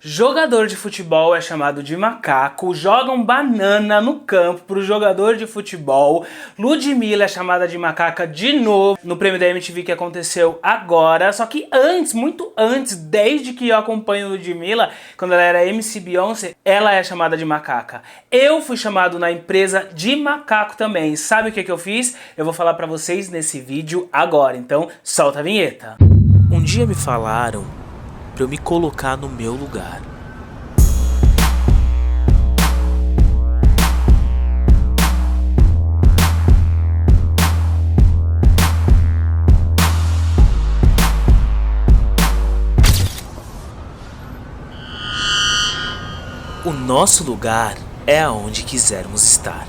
Jogador de futebol é chamado de macaco, jogam banana no campo pro jogador de futebol. Ludmilla é chamada de macaca de novo no prêmio da MTV que aconteceu agora. Só que antes, muito antes, desde que eu acompanho Ludmilla, quando ela era MC Beyoncé, ela é chamada de macaca. Eu fui chamado na empresa de macaco também. Sabe o que eu fiz? Eu vou falar pra vocês nesse vídeo agora, então solta a vinheta. Um dia me falaram para eu me colocar no meu lugar. O nosso lugar é aonde quisermos estar.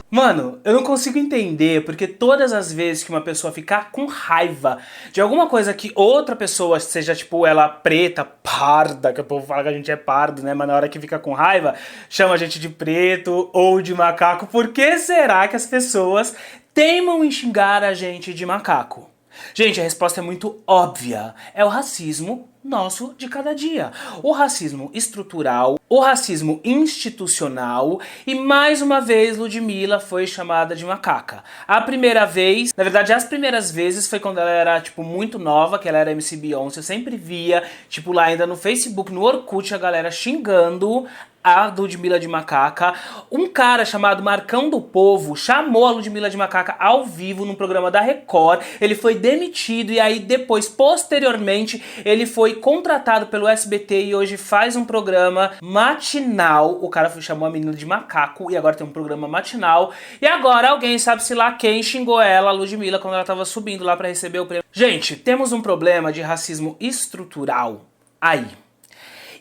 Mano, eu não consigo entender porque todas as vezes que uma pessoa ficar com raiva de alguma coisa que outra pessoa, seja tipo ela preta, parda, que o povo fala que a gente é pardo, né? Mas na hora que fica com raiva, chama a gente de preto ou de macaco. Por que será que as pessoas teimam em xingar a gente de macaco? Gente, a resposta é muito óbvia. É o racismo nosso de cada dia. O racismo estrutural, o racismo institucional e mais uma vez Ludmilla foi chamada de macaca. A primeira vez, na verdade as primeiras vezes foi quando ela era tipo muito nova, que ela era MC Beyoncé. Eu sempre via, tipo lá ainda no Facebook, no Orkut, a galera xingando a Ludmilla de macaca. Um cara chamado Marcão do Povo chamou a Ludmilla de macaca ao vivo num programa da Record. Ele foi demitido e aí depois, posteriormente, ele foi contratado pelo SBT e hoje faz um programa matinal. O cara chamou a menina de macaco e agora tem um programa matinal. E agora alguém, sabe-se lá quem, xingou ela, a Ludmilla, quando ela tava subindo lá pra receber o prêmio. Gente, temos um problema de racismo estrutural aí.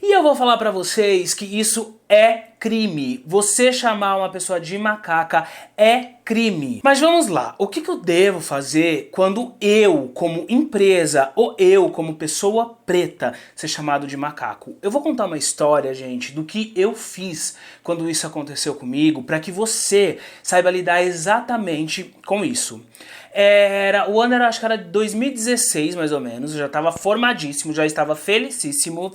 E eu vou falar pra vocês que isso é crime. Você chamar uma pessoa de macaca é crime. Mas vamos lá, o que eu devo fazer quando eu, como empresa, ou eu, como pessoa preta, ser chamado de macaco? Eu vou contar uma história, gente, do que eu fiz quando isso aconteceu comigo, pra que você saiba lidar exatamente com isso. O ano era, acho que era 2016 mais ou menos, eu já estava formadíssimo, já estava felicíssimo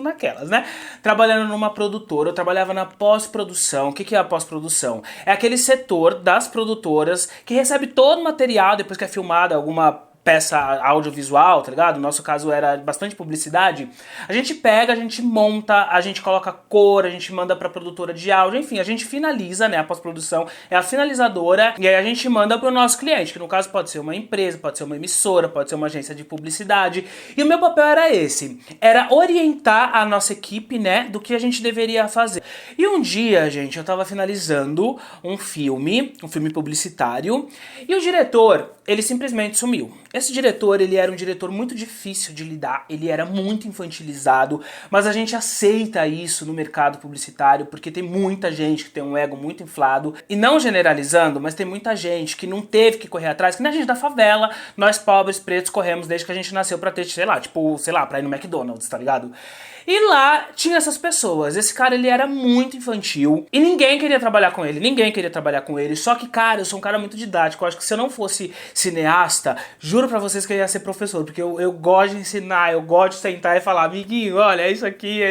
naquelas, né? Trabalhando numa produtora, eu trabalhava na pós-produção. O que é a pós-produção? É aquele setor das produtoras que recebe todo o material depois que é filmada alguma peça audiovisual, tá ligado? No nosso caso era bastante publicidade. A gente pega, a gente monta, a gente coloca cor, a gente manda pra produtora de áudio, enfim, a gente finaliza, né? A pós-produção é a finalizadora e aí a gente manda pro nosso cliente, que no caso pode ser uma empresa, pode ser uma emissora, pode ser uma agência de publicidade. E o meu papel era esse, era orientar a nossa equipe, né, do que a gente deveria fazer. E um dia, gente, eu tava finalizando um filme publicitário, e o diretor, ele simplesmente sumiu. Esse diretor, ele era um diretor muito difícil de lidar, ele era muito infantilizado, mas a gente aceita isso no mercado publicitário porque tem muita gente que tem um ego muito inflado, e não generalizando, mas tem muita gente que não teve que correr atrás, que nem a gente da favela, nós pobres, pretos, corremos desde que a gente nasceu pra ter, sei lá, pra ir no McDonald's, tá ligado? E lá tinha essas pessoas. Esse cara, ele era muito infantil e ninguém queria trabalhar com ele, só que, cara, eu sou um cara muito didático. Eu acho que se eu não fosse cineasta, juro pra vocês que eu ia ser professor, porque eu gosto de ensinar, eu gosto de sentar e falar, amiguinho, olha, é isso aqui,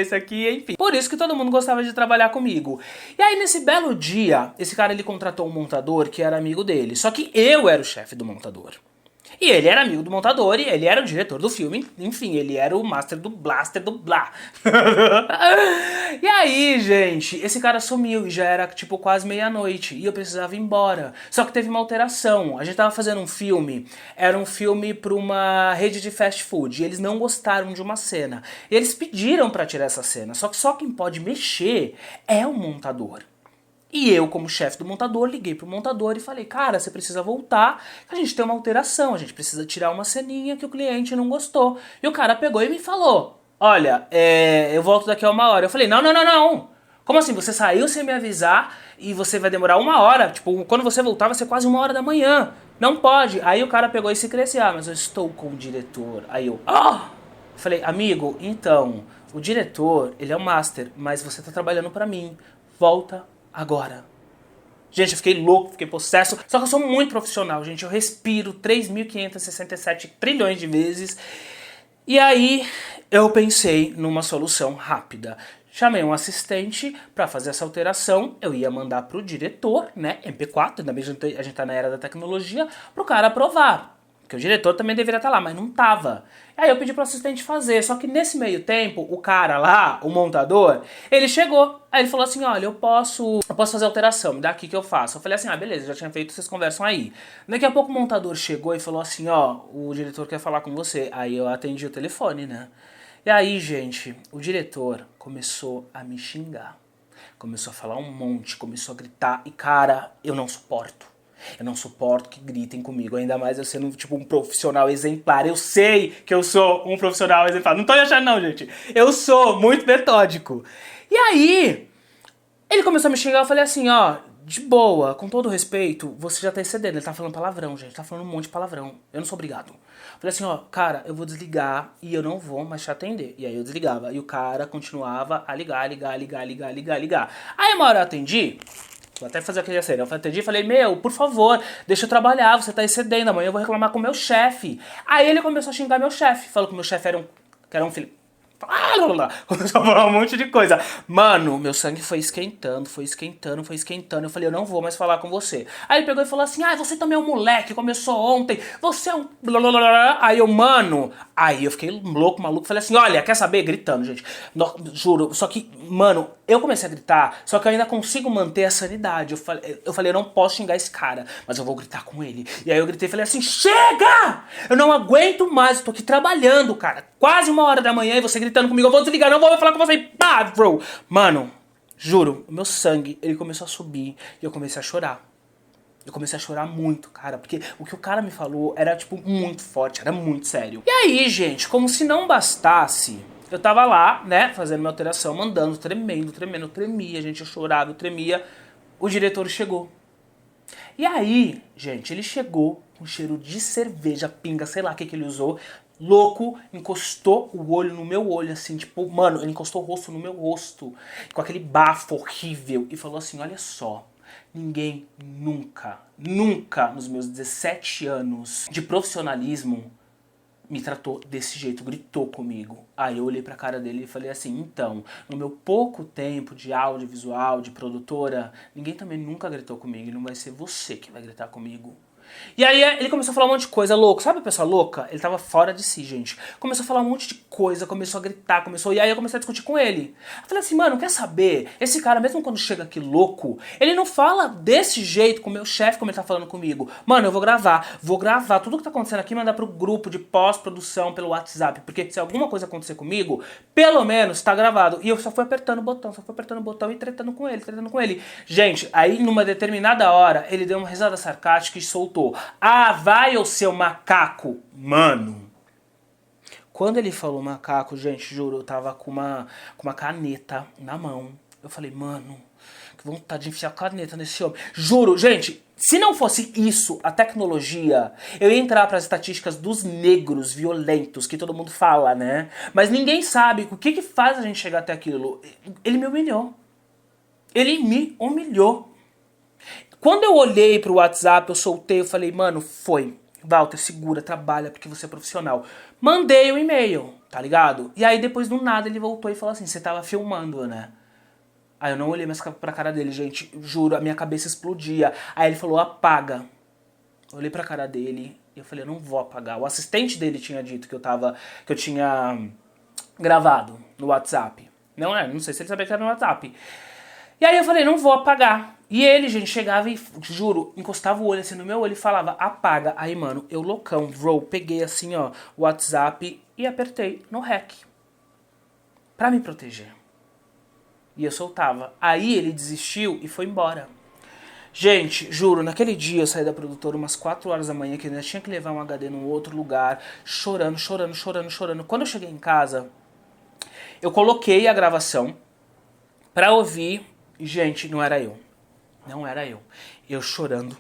enfim. Por isso que todo mundo gostava de trabalhar comigo. E aí, nesse belo dia, esse cara, ele contratou um montador que era amigo dele, só que eu era o chefe do montador. E ele era amigo do montador e ele era o diretor do filme, enfim, ele era o master do blaster do blá. E aí, gente, esse cara sumiu e já era tipo quase meia-noite e eu precisava ir embora. Só que teve uma alteração, a gente tava fazendo um filme, era um filme pra uma rede de fast food e eles não gostaram de uma cena. E eles pediram pra tirar essa cena, só que só quem pode mexer é o montador. E eu, como chefe do montador, liguei pro montador e falei, cara, você precisa voltar, que a gente tem uma alteração, a gente precisa tirar uma ceninha que o cliente não gostou. E o cara pegou e me falou, olha, eu volto daqui a 1 hora. Eu falei, não. Como assim? Você saiu sem me avisar e você vai demorar 1 hora? Tipo, quando você voltar vai ser quase 1 hora da manhã. Não pode. Aí o cara pegou e se cresceu, mas eu estou com o diretor. Aí eu, falei, amigo, então, o diretor, ele é o master, mas você tá trabalhando pra mim. Volta agora. Gente, eu fiquei louco, fiquei possesso. Só que eu sou muito profissional, gente. Eu respiro 3.567 trilhões de vezes. E aí eu pensei numa solução rápida. Chamei um assistente para fazer essa alteração, eu ia mandar pro diretor, né, MP4, ainda bem que a gente tá na era da tecnologia, pro cara aprovar. Porque o diretor também deveria estar lá, mas não tava. Aí eu pedi pro assistente fazer, só que nesse meio tempo, o cara lá, o montador, ele chegou. Aí ele falou assim, olha, eu posso fazer alteração, me dá aqui que eu faço. Eu falei assim, beleza, já tinha feito, vocês conversam aí. Daqui a pouco o montador chegou e falou assim, o diretor quer falar com você. Aí eu atendi o telefone, né? E aí, gente, o diretor começou a me xingar. Começou a falar um monte, começou a gritar. E, cara, eu não suporto. Eu não suporto que gritem comigo, ainda mais eu sendo tipo um profissional exemplar. Eu sei que eu sou um profissional exemplar. Não tô achando não, gente. Eu sou muito metódico. E aí, ele começou a me xingar, eu falei assim, de boa, com todo respeito, você já tá excedendo. Ele tá falando palavrão, gente, tá falando um monte de palavrão. Eu não sou obrigado. Eu falei assim, cara, eu vou desligar e eu não vou mais te atender. E aí eu desligava. E o cara continuava a ligar. Aí uma hora eu atendi. Vou até fazer aquele cena. Eu atendi e falei, por favor, deixa eu trabalhar, você tá excedendo, amanhã eu vou reclamar com o meu chefe. Aí ele começou a xingar meu chefe, falou que o meu chefe era um filho. Começou a falar um monte de coisa. Mano, meu sangue foi esquentando. Eu falei, eu não vou mais falar com você. Aí ele pegou e falou assim, você também é um moleque, começou ontem, você é um... Aí eu, mano... Aí eu fiquei louco, maluco, falei assim, olha, quer saber? Gritando, gente. Juro, só que, mano, eu comecei a gritar, só que eu ainda consigo manter a sanidade. Eu falei, eu não posso xingar esse cara, mas eu vou gritar com ele. E aí eu gritei e falei assim, chega! Eu não aguento mais, eu tô aqui trabalhando, cara. Quase 1h da manhã e você gritando comigo, eu vou desligar, não vou falar com você. Pá, bro! Mano, juro, o meu sangue, ele começou a subir e eu comecei a chorar. Eu comecei a chorar muito, cara, porque o que o cara me falou era, tipo, muito forte, era muito sério. E aí, gente, como se não bastasse, eu tava lá, né, fazendo minha alteração, mandando, tremendo, eu tremia, gente, eu chorava, eu tremia. O diretor chegou. E aí, gente, ele chegou com cheiro de cerveja, pinga, sei lá o que ele usou, louco, encostou o olho no meu olho, assim, tipo, mano, ele encostou o rosto no meu rosto, com aquele bafo horrível, e falou assim, olha só, ninguém nunca, nos meus 17 anos de profissionalismo, me tratou desse jeito, gritou comigo. Aí eu olhei pra cara dele e falei assim, então, no meu pouco tempo de audiovisual, de produtora, ninguém também nunca gritou comigo, e não vai ser você que vai gritar comigo. E aí ele começou a falar um monte de coisa louco. Sabe a pessoa louca? Ele tava fora de si, gente. Começou a falar um monte de coisa, começou a gritar, E aí eu comecei a discutir com ele. Eu falei assim, mano, quer saber? Esse cara, mesmo quando chega aqui louco, ele não fala desse jeito com o meu chefe como ele tá falando comigo. Mano, eu vou gravar tudo que tá acontecendo aqui e mandar pro grupo de pós-produção pelo WhatsApp. Porque se alguma coisa acontecer comigo, pelo menos tá gravado. E eu só fui apertando o botão, e tretando com ele. Gente, aí numa determinada hora, ele deu uma risada sarcástica e soltou. Vai, ô seu macaco. Mano, quando ele falou macaco, gente, juro, eu tava com uma caneta na mão. Eu falei, mano, que vontade de enfiar a caneta nesse homem. Juro, gente, se não fosse isso, a tecnologia, eu ia entrar para as estatísticas dos negros violentos, que todo mundo fala, né? Mas ninguém sabe o que faz a gente chegar até aquilo. Ele me humilhou. Ele me humilhou. Quando eu olhei pro WhatsApp, eu soltei, eu falei, mano, foi. Walter, segura, trabalha, porque você é profissional. Mandei o e-mail, tá ligado? E aí depois do nada ele voltou e falou assim, você tava filmando, né? Aí eu não olhei mais pra cara dele, gente, juro, a minha cabeça explodia. Aí ele falou, apaga. Eu olhei pra cara dele e eu falei, eu não vou apagar. O assistente dele tinha dito que eu tinha gravado no WhatsApp. Não sei se ele sabia que era no WhatsApp. E aí eu falei, não vou apagar. E ele, gente, chegava e, juro, encostava o olho assim no meu olho e falava, apaga. Aí, mano, eu loucão, bro, peguei assim, ó, o WhatsApp e apertei no REC. Pra me proteger. E eu soltava. Aí ele desistiu e foi embora. Gente, juro, naquele dia eu saí da produtora umas 4 horas da manhã, que eu ainda tinha que levar um HD num outro lugar, chorando. Quando eu cheguei em casa, eu coloquei a gravação pra ouvir. Gente, não era eu. Eu chorando.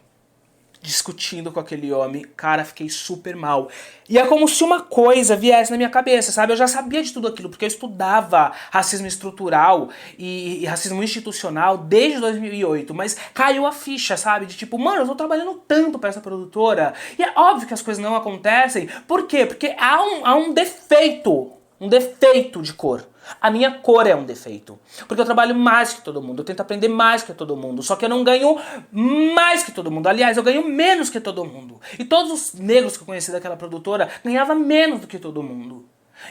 discutindo com aquele homem. Cara, fiquei super mal. E é como se uma coisa viesse na minha cabeça, sabe? Eu já sabia de tudo aquilo, porque eu estudava racismo estrutural e racismo institucional desde 2008, mas caiu a ficha, sabe? De tipo, mano, eu tô trabalhando tanto pra essa produtora, e é óbvio que as coisas não acontecem. Por quê? Porque há um defeito de cor. A minha cor é um defeito. Porque eu trabalho mais que todo mundo, eu tento aprender mais que todo mundo, só que eu não ganho mais que todo mundo. Aliás, eu ganho menos que todo mundo. E todos os negros que eu conheci daquela produtora ganhavam menos do que todo mundo.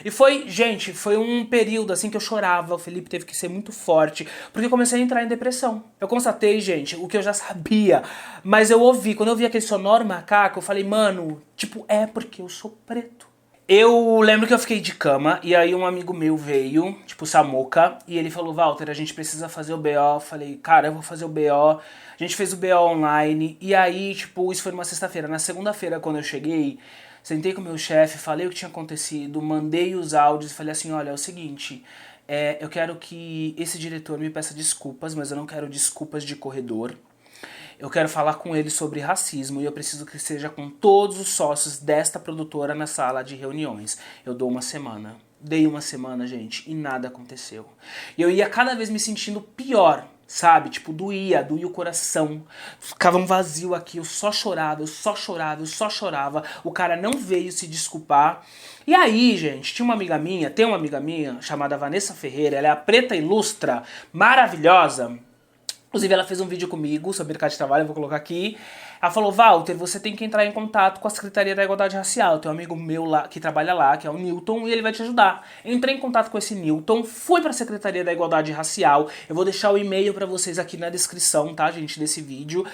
E gente, foi um período assim que eu chorava, o Felipe teve que ser muito forte, porque eu comecei a entrar em depressão. Eu constatei, gente, o que eu já sabia, mas eu ouvi, quando eu ouvi aquele sonoro macaco, eu falei, mano, tipo, é porque eu sou preto. Eu lembro que eu fiquei de cama, e aí um amigo meu veio, tipo Samuca, e ele falou, Walter, a gente precisa fazer o BO. Eu falei, cara, eu vou fazer o BO. A gente fez o BO online, e aí, tipo, isso foi numa sexta-feira. Na segunda-feira, quando eu cheguei, sentei com o meu chefe, falei o que tinha acontecido, mandei os áudios e falei assim, olha, é o seguinte, eu quero que esse diretor me peça desculpas, mas eu não quero desculpas de corredor. Eu quero falar com ele sobre racismo e eu preciso que seja com todos os sócios desta produtora na sala de reuniões. Eu dou uma semana. Dei uma semana, gente, e nada aconteceu. E eu ia cada vez me sentindo pior, sabe? Tipo, doía o coração. Ficava um vazio aqui, eu só chorava, eu só chorava, eu só chorava. O cara não veio se desculpar. E aí, gente, tem uma amiga minha chamada Vanessa Ferreira, ela é a preta ilustra, maravilhosa. Inclusive, ela fez um vídeo comigo sobre mercado de trabalho, eu vou colocar aqui. Ela falou, Walter, você tem que entrar em contato com a Secretaria da Igualdade Racial. Tem um amigo meu lá que trabalha lá, que é o Newton, e ele vai te ajudar. Entrei em contato com esse Newton, fui pra Secretaria da Igualdade Racial. Eu vou deixar o e-mail pra vocês aqui na descrição, tá, gente, desse vídeo.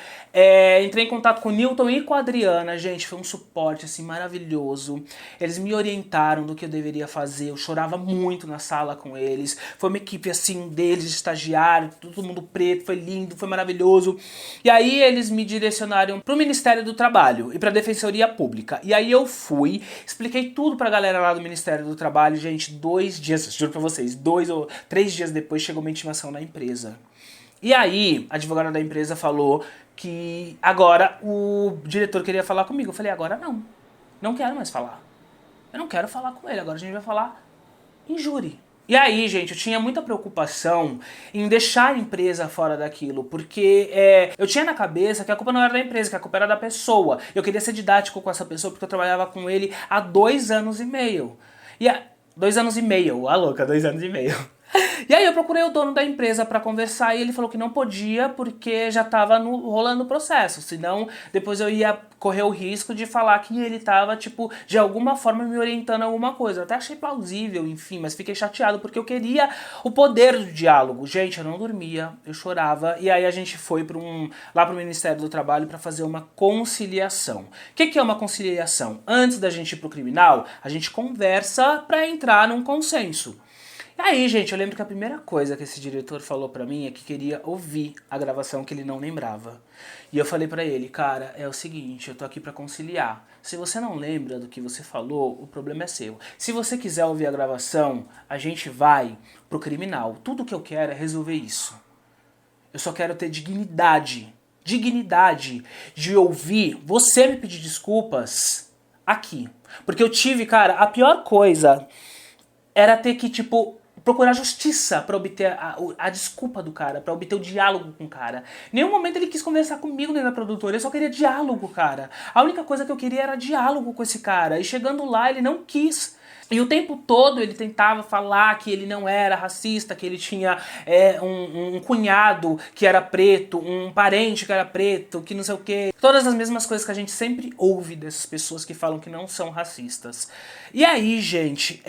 Entrei em contato com o Newton e com a Adriana, gente, foi um suporte, assim, maravilhoso. Eles me orientaram do que eu deveria fazer, eu chorava muito na sala com eles. Foi uma equipe, assim, deles, de estagiário, todo mundo preto, foi lindo, foi maravilhoso. E aí eles me direcionaram pro Ministério do Trabalho e pra Defensoria Pública. E aí eu fui, expliquei tudo pra galera lá do Ministério do Trabalho, gente, 2 dias, juro pra vocês, 2 ou 3 dias depois chegou uma intimação na empresa. E aí, a advogada da empresa falou que agora o diretor queria falar comigo. Eu falei, agora não quero mais falar. Eu não quero falar com ele, agora a gente vai falar em júri. E aí, gente, eu tinha muita preocupação em deixar a empresa fora daquilo, porque eu tinha na cabeça que a culpa não era da empresa, que a culpa era da pessoa. Eu queria ser didático com essa pessoa porque eu trabalhava com ele há 2 anos e meio. 2 anos e meio, a louca, 2 anos e meio. E aí eu procurei o dono da empresa pra conversar e ele falou que não podia porque já tava rolando o processo, senão depois eu ia correr o risco de falar que ele tava, tipo, de alguma forma me orientando a alguma coisa. Eu até achei plausível, enfim, mas fiquei chateado porque eu queria o poder do diálogo. Gente, eu não dormia, eu chorava, e aí a gente foi lá pro Ministério do Trabalho pra fazer uma conciliação. O que é uma conciliação? Antes da gente ir pro criminal, a gente conversa pra entrar num consenso. E aí, gente, eu lembro que a primeira coisa que esse diretor falou pra mim é que queria ouvir a gravação que ele não lembrava. E eu falei pra ele, cara, é o seguinte, eu tô aqui pra conciliar. Se você não lembra do que você falou, o problema é seu. Se você quiser ouvir a gravação, a gente vai pro criminal. Tudo que eu quero é resolver isso. Eu só quero ter dignidade de ouvir você me pedir desculpas aqui. Porque eu tive, cara, a pior coisa era ter que, tipo, procurar justiça pra obter a desculpa do cara, pra obter o diálogo com o cara. Em nenhum momento ele quis conversar comigo dentro da produtora, eu só queria diálogo, cara. A única coisa que eu queria era diálogo com esse cara. E chegando lá, ele não quis. E o tempo todo ele tentava falar que ele não era racista, que ele tinha um cunhado que era preto, um parente que era preto, que não sei o quê. Todas as mesmas coisas que a gente sempre ouve dessas pessoas que falam que não são racistas. E aí, gente,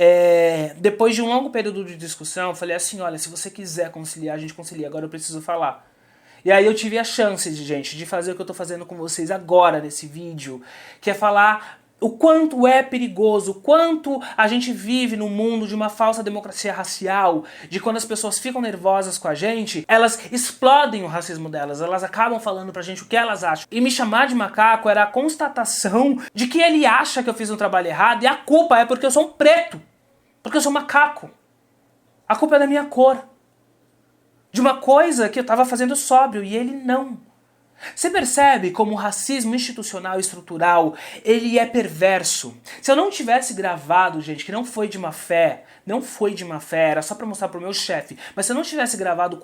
depois de um longo período de discussão, eu falei assim, olha, se você quiser conciliar, a gente concilia, agora eu preciso falar. E aí eu tive a chance, de fazer o que eu tô fazendo com vocês agora nesse vídeo, que é falar o quanto é perigoso, o quanto a gente vive num mundo de uma falsa democracia racial, de quando as pessoas ficam nervosas com a gente, elas explodem o racismo delas, elas acabam falando pra gente o que elas acham. E me chamar de macaco era a constatação de que ele acha que eu fiz um trabalho errado e a culpa é porque eu sou um preto, porque eu sou macaco. A culpa é da minha cor. De uma coisa que eu tava fazendo sóbrio e ele não. Você percebe como o racismo institucional e estrutural, ele é perverso? Se eu não tivesse gravado, gente, que não foi de má fé, era só pra mostrar pro meu chefe, mas se eu não tivesse gravado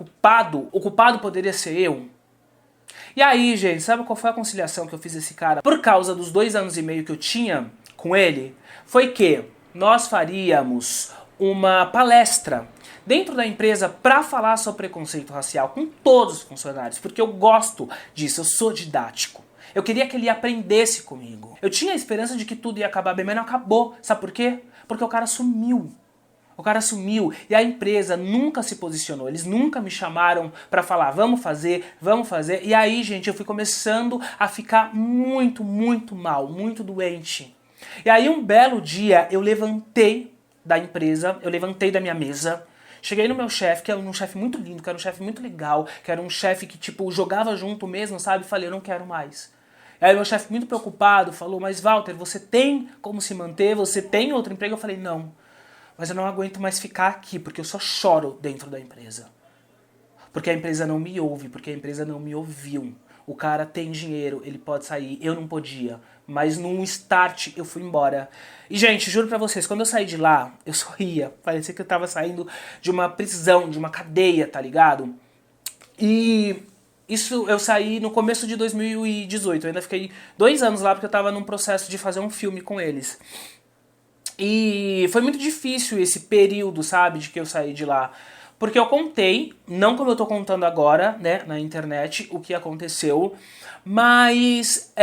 o culpado poderia ser eu. E aí, gente, sabe qual foi a conciliação que eu fiz esse cara? Por causa dos 2 anos e meio que eu tinha com ele, foi que nós faríamos uma palestra dentro da empresa para falar sobre preconceito racial com todos os funcionários, porque eu gosto disso, eu sou didático. Eu queria que ele aprendesse comigo. Eu tinha a esperança de que tudo ia acabar bem, mas não acabou. Sabe por quê? Porque o cara sumiu. O cara sumiu e a empresa nunca se posicionou, eles nunca me chamaram pra falar vamos fazer. E aí, gente, eu fui começando a ficar muito mal, muito doente. E aí um belo dia eu levantei da empresa, eu levantei da minha mesa, cheguei no meu chefe, que era um chefe muito lindo, que era um chefe muito legal, que era um chefe que tipo jogava junto mesmo, sabe? Falei, eu não quero mais. Aí meu chefe muito preocupado falou, mas Walter, você tem como se manter? Você tem outro emprego? Eu falei, não. Mas eu não aguento mais ficar aqui, porque eu só choro dentro da empresa. Porque a empresa não me ouve, porque a empresa não me ouviu. O cara tem dinheiro, ele pode sair, eu não podia. Mas num start eu fui embora. E gente, juro pra vocês, quando eu saí de lá, eu sorria. Parecia que eu tava saindo de uma prisão, de uma cadeia, tá ligado? E isso eu saí no começo de 2018. Eu ainda fiquei 2 anos lá porque eu tava num processo de fazer um filme com eles. E foi muito difícil esse período, sabe, de que eu saí de lá. Porque eu contei, não como eu tô contando agora, né, na internet, o que aconteceu, mas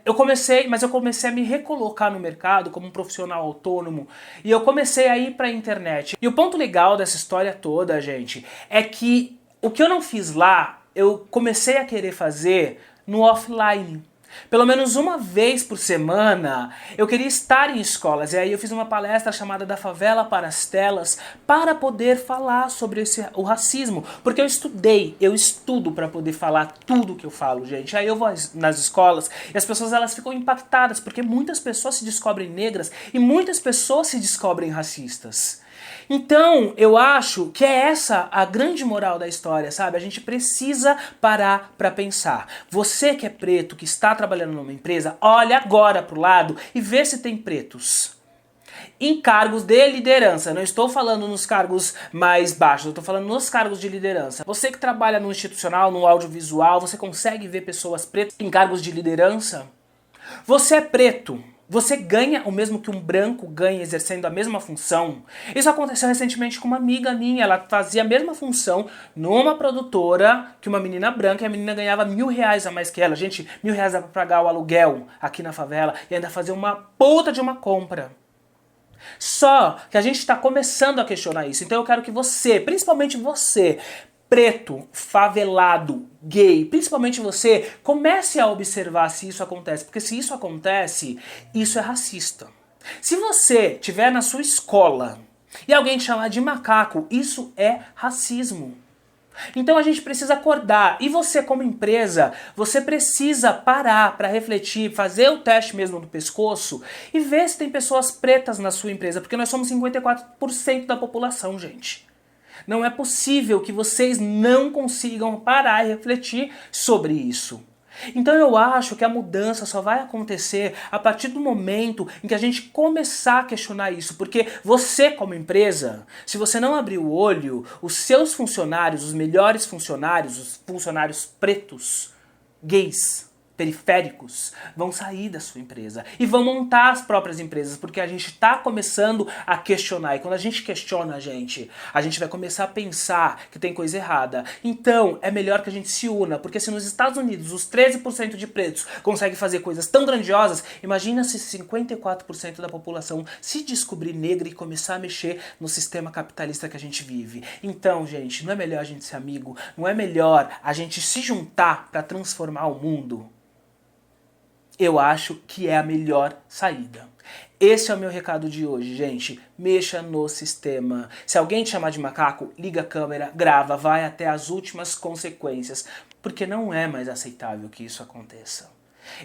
eu comecei a me recolocar no mercado como um profissional autônomo e eu comecei a ir pra internet. E o ponto legal dessa história toda, gente, é que o que eu não fiz lá, eu comecei a querer fazer no offline. Pelo menos uma vez por semana eu queria estar em escolas e aí eu fiz uma palestra chamada Da Favela para as Telas para poder falar sobre o racismo, porque eu estudo para poder falar tudo que eu falo, gente. Aí eu vou nas escolas e as pessoas elas ficam impactadas porque muitas pessoas se descobrem negras e muitas pessoas se descobrem racistas. Então, eu acho que é essa a grande moral da história, sabe? A gente precisa parar pra pensar. Você que é preto, que está trabalhando numa empresa, olha agora pro lado e vê se tem pretos. Em cargos de liderança, não estou falando nos cargos mais baixos, eu estou falando nos cargos de liderança. Você que trabalha no institucional, no audiovisual, você consegue ver pessoas pretas em cargos de liderança? Você é preto. Você ganha o mesmo que um branco ganha exercendo a mesma função? Isso aconteceu recentemente com uma amiga minha, ela fazia a mesma função numa produtora que uma menina branca e a menina ganhava R$1.000 a mais que ela. Gente, R$1.000 dá pra pagar o aluguel aqui na favela e ainda fazer uma puta de uma compra. Só que a gente está começando a questionar isso, então eu quero que você, principalmente você, preto, favelado, gay, principalmente você, comece a observar se isso acontece, porque se isso acontece, isso é racista. Se você estiver na sua escola e alguém te chamar de macaco, isso é racismo. Então a gente precisa acordar, e você como empresa, você precisa parar para refletir, fazer o teste mesmo do pescoço e ver se tem pessoas pretas na sua empresa, porque nós somos 54% da população, gente. Não é possível que vocês não consigam parar e refletir sobre isso. Então eu acho que a mudança só vai acontecer a partir do momento em que a gente começar a questionar isso. Porque você como empresa, se você não abrir o olho, os seus funcionários, os melhores funcionários, os funcionários pretos, gays, periféricos, vão sair da sua empresa e vão montar as próprias empresas, porque a gente está começando a questionar, e quando a gente questiona a gente vai começar a pensar que tem coisa errada. Então, é melhor que a gente se una, porque se nos Estados Unidos os 13% de pretos conseguem fazer coisas tão grandiosas, imagina se 54% da população se descobrir negra e começar a mexer no sistema capitalista que a gente vive. Então, gente, não é melhor a gente ser amigo? Não é melhor a gente se juntar para transformar o mundo? Eu acho que é a melhor saída. Esse é o meu recado de hoje, gente. Mexa no sistema. Se alguém te chamar de macaco, liga a câmera, grava, vai até as últimas consequências. Porque não é mais aceitável que isso aconteça.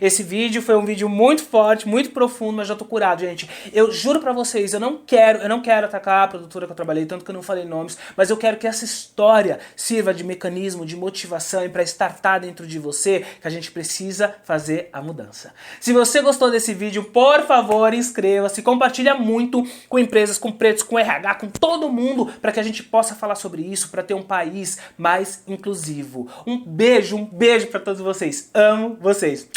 Esse vídeo foi um vídeo muito forte, muito profundo, mas já tô curado, gente. Eu juro pra vocês, eu não quero atacar a produtora que eu trabalhei, tanto que eu não falei nomes, mas eu quero que essa história sirva de mecanismo, de motivação e pra startar dentro de você que a gente precisa fazer a mudança. Se você gostou desse vídeo, por favor, inscreva-se, compartilha muito com empresas, com pretos, com RH, com todo mundo, para que a gente possa falar sobre isso, para ter um país mais inclusivo. Um beijo pra todos vocês. Amo vocês.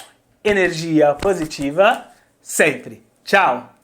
Energia positiva sempre. Tchau!